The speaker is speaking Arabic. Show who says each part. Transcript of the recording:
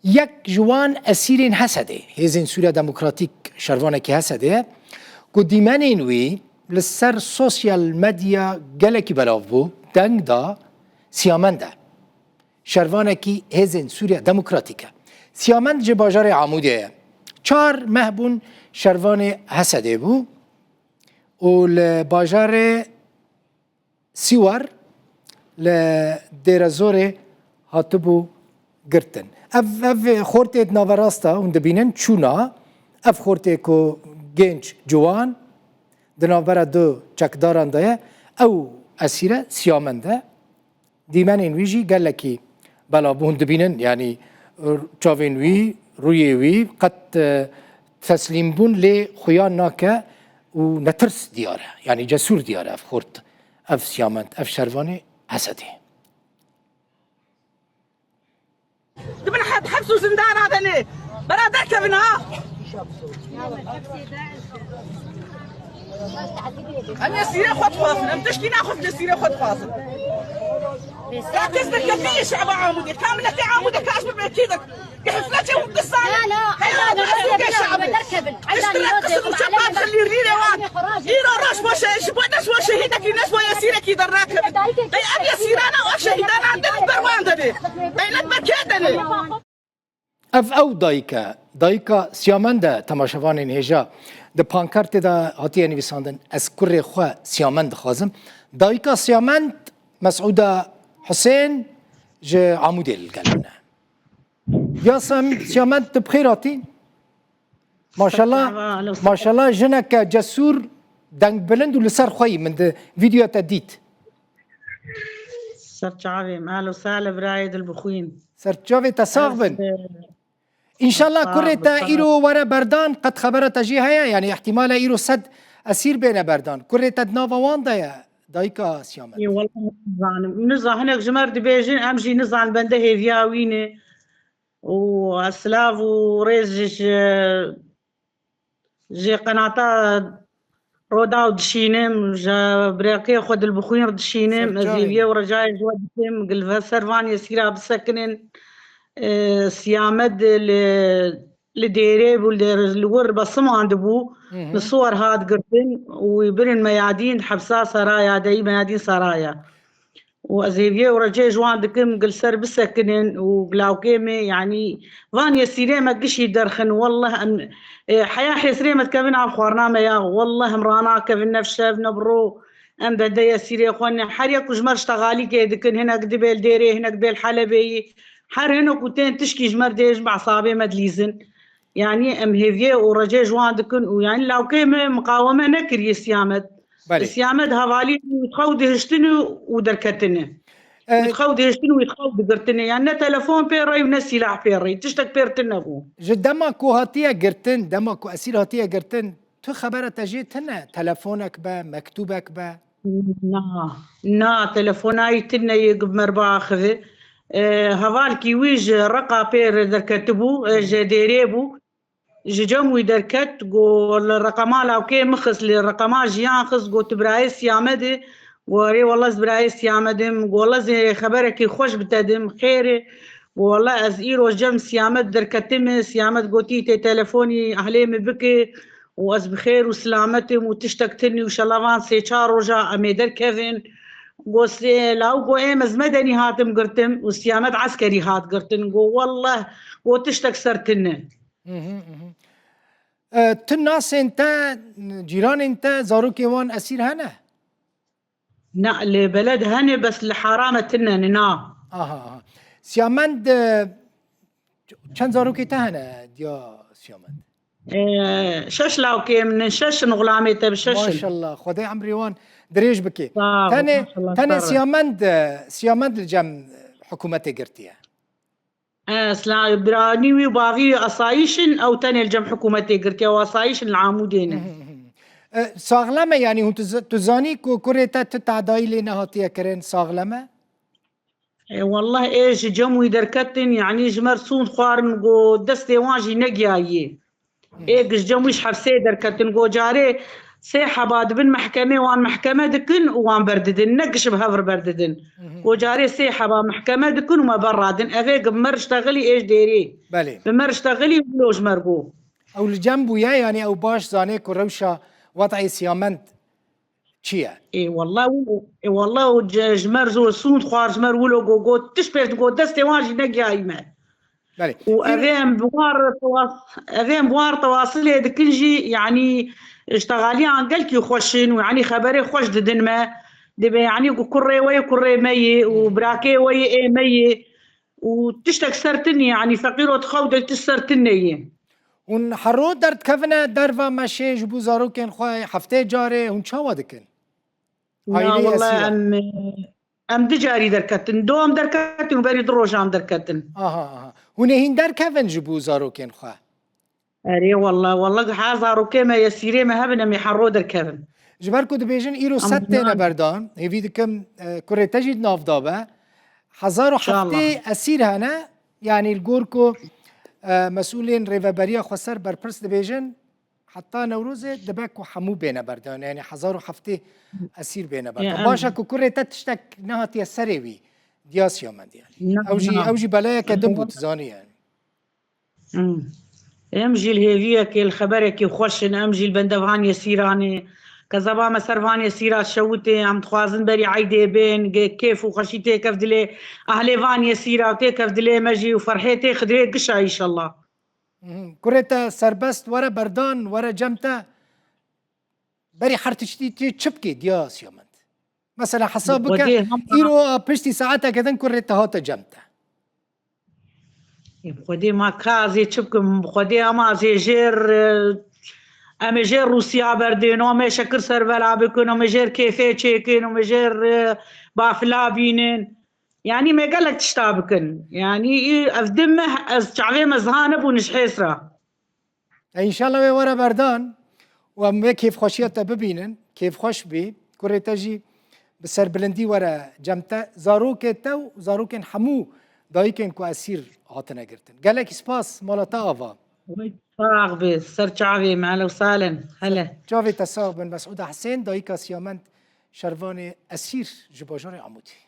Speaker 1: یک جوان اسیرین هسده هزین سوریا دموکراتیک شروانه که هسده که دیمنین وی لسر سوسیال مدیا گلکی بلاو بو دنگ دا سیامنده شروانه که هزین سوریا دموکراتیکه سیامند جه باجار عموده 4 مهبون شروانه هسده بو و لباجار سیوار لدیرزور هاتبو گرتن اف خورته ناوراستا هون دبینن چونا اف خورته کو گنج جوان دنابرا دو چکداران ده او اسیره سیامنده دیمن این ویجی گلکی بلا بون دبینن یعنی چاوین وی روی وی قد تسلیم بون لی خویان ناکه و نترس دیاره یعنی جسور دیاره اف خورت اف سیامند اف شروانه حسده
Speaker 2: تبنى حبس وزندان هذا ليه؟ بلا تركبنا أنا سيرة خد فاصل أم تشكي ناخذ جسيرة خد فاصل لا تزدك كفية شعب عامودي كاملة عامودي كاش بمكيدك كحفلتي وقصة لا شعب اشترك وشباب خلي الريرة وان إيرو روش وش بودش وشهيدك لناس ويسيرك إذا راكب أي أبي سيرانا وشهيدانا عندنا بروان دني أي نتبر كيدني
Speaker 1: اف او دایکا سیامند تماشاوان هجا د پانکارت دا هاتیه نویساندن از کره خواه سیامند خازم دایکا سیامند مسعوده حسین جه عمودی الگلونه یاسم سیامند بخیراتی ماشالله جنک جسور دنگ بلند و لسر خواهی من ده ویدیو تا دید
Speaker 3: سرچاوي مالو سال برايد البخوين
Speaker 1: سرچاوي تساغ بن ان شاء الله كرتا ايرو ورا بردان قد خبرت تجي هيا يعني احتمال ايرو سد اسير بين بردان كرتا نافا واندا يا دايكا سيامن
Speaker 3: اي والله نزع هناك جمر دبيجن امجي نزع بنده هيفياوينه واسلاف وريزش جي قناطا رودا ودشينم جا بريقي خد البخوين دشينم ازيبيا ورجاي جودتم قلبها سرفان يسيرها بسكنن سيامد لديري والور بصمة عند بو الصور هاد قرتن ويبرن ميادين حبسا سرايا داي ميادين سرايا وازيبيا ورجاي جوان دكم قل سر بسكنن وقلاوكيمي يعني فان يسيري ما قشي درخن والله أن حياة حسري ما تكفين على خوارنا يا والله مرانا كفين نفشاف نبرو ام بدا يسيري اخواني حريق وجمر اشتغالي كيدكن هنا قدبيل ديري هنا قدبيل حلبي حر هنا كنتين تشكي جمر ديج بعصابي مدليزن يعني ام هيفيه ورجاي جوان دكن ويعني لو كيم مقاومه نكري سيامد سيامد هوالي يتخود هشتني ودركتني ويتخود هشتني ويتخود قرتني يعني تلفون بيري ونسي سلاح بيري تشتك بيرتنا بو
Speaker 1: دمكو هاتيه قرتن دمكو اسير هاتيه قرتن تو خبره تجيت هنا تلفونك با مكتوبك با
Speaker 3: نا تلفوناي تنا يقب مربع خذ هوالكي ويج رقا بير دركتبو جديريبو جموي دركت قول الرقمال او كي مخص للرقمال جيان خص قول تبرايس سيامدي وري والله زبرايس سيامدم والله زي خبرك خوش بتدم خيري والله ازيرو جم سيامد دركتم سيامد قوتي تلفوني اهلي بكي واز بخير وسلامتهم وتشتكتني وشلافان سيشار رجع اميدر كيفن قوسي لاو قو ايمز مدني هاتم قرتم وسيامد عسكري هات قرتن قو والله وتشتك سرتنه
Speaker 1: تناس انت جيران انت زاروك وان اسير هنا
Speaker 3: نا لبلد هني بس لحرامة تنن نا
Speaker 1: سيامند چند زاروكي تهنا ديا سيامند
Speaker 3: شش لاوكي من شش نغلامي تبشش
Speaker 1: ما شاء الله خدي عمري وان دريج بكي تاني سيامند الجم حكومتي قرتيها
Speaker 3: سلا براني وباغي اصايشن او تاني الجم حكومتي قرتيها واصايشن العامودين
Speaker 1: ساغلمه يعني هون تزاني كوريتا تتعداي لنا هاتيه كرين ساغلمه
Speaker 3: والله ايش جموي دركتن يعني جمرسون خوارن قو دستي واجي نقيايه ايش جمويش حبسي دركتن قو جاري سيحة بعد بالمحكمة وان محكمة دكن وان برددن نقش بهفر برددن وجاري سيحة با محكمة دكن وما برادن أفيق بمر اشتغلي إيش ديري
Speaker 1: بله
Speaker 3: بمر اشتغلي ولوش مرقو
Speaker 1: او الجنب ويا يعني او باش زانيك وروشة وضعي سيامنت چیه؟
Speaker 3: اي والله وجمر زو سود خوار جمر ولو جو تشبه جو دستي واجي نقي ايمن
Speaker 1: بله
Speaker 3: أذين بوار تواصل دكنجي يعني اشتغالي عن قلكي خوشين ويعني خبري خوش ددن ما دبي يعني كري وي كري مي وبراكي وي اي مي وتشتك سرتني يعني فقير وتخودك تسرتني
Speaker 1: اون حرو درد كفنا درفا ماشي جبو زاروكين خواه هفته جاره اون چاوا دکن؟
Speaker 3: لا والله ام دجاري دركتن دوم دركتن وبري دروجام دركتن
Speaker 1: آها هونه هين در كفن جبو زاروكين خواه؟
Speaker 3: اري والله حازارو ما يسيري ما هبنا مي حرو دركبن
Speaker 1: جبركو دبيجن ايرو ستة بردان هيفي دكم كوري تجد ناف دابا حزارو حفتي اسير هنا يعني الجوركو مسؤولين ريفابريا خسر بربرس دبيجن حتى نوروز دباكو حمو بينا بردان يعني حزارو حفتي اسير بينا بردان باشا كو كوري تشتك نهاتي السريوي دياس يومن يعني اوجي بلايا كدم بوتزاني يعني
Speaker 3: امجي الهيفية كي الخبر كي خوشن امجي البندفان يسيراني كذبا مسرفان يسيرات شوتي عم تخوازن بري عيدي بين كيف وخشيتي كيف دلي اهلي فان يسيرات كيف دلي مجي وفرحيتي خدري قشع ان شاء الله
Speaker 1: كوريتا سربست ورا بردان ورا جمتا بري حرتشتي تشبكي دياس يومن مثلا حسابك ايرو بشتي ساعتها كذا كوريتا هاتا جمتا
Speaker 3: خودي ما كازي تشبكم خودي اما زي جير اما جير روسيا بردين وما شكر سربلا بكون وما جير كيفي تشيكين وما جير بافلا بينين يعني ما قالك تشتابكن يعني افدمه از شعبي مزهانب ونشحيسرا
Speaker 1: ان شاء الله ورا بردان وما كيف خوشيته ببينن كيف خوش بي كوريتاجي بسر بلندي ورا جمتا زاروكتا زاروكن حمو دايكن كو اسير هاتنا قرتن قالك سباس مالتا افا
Speaker 3: فراغ بي سر شعبي معنا وسالن هلا
Speaker 1: جافي تساو بن مسعود حسين دايكا سيامنت شرفاني اسير جباجار عمودي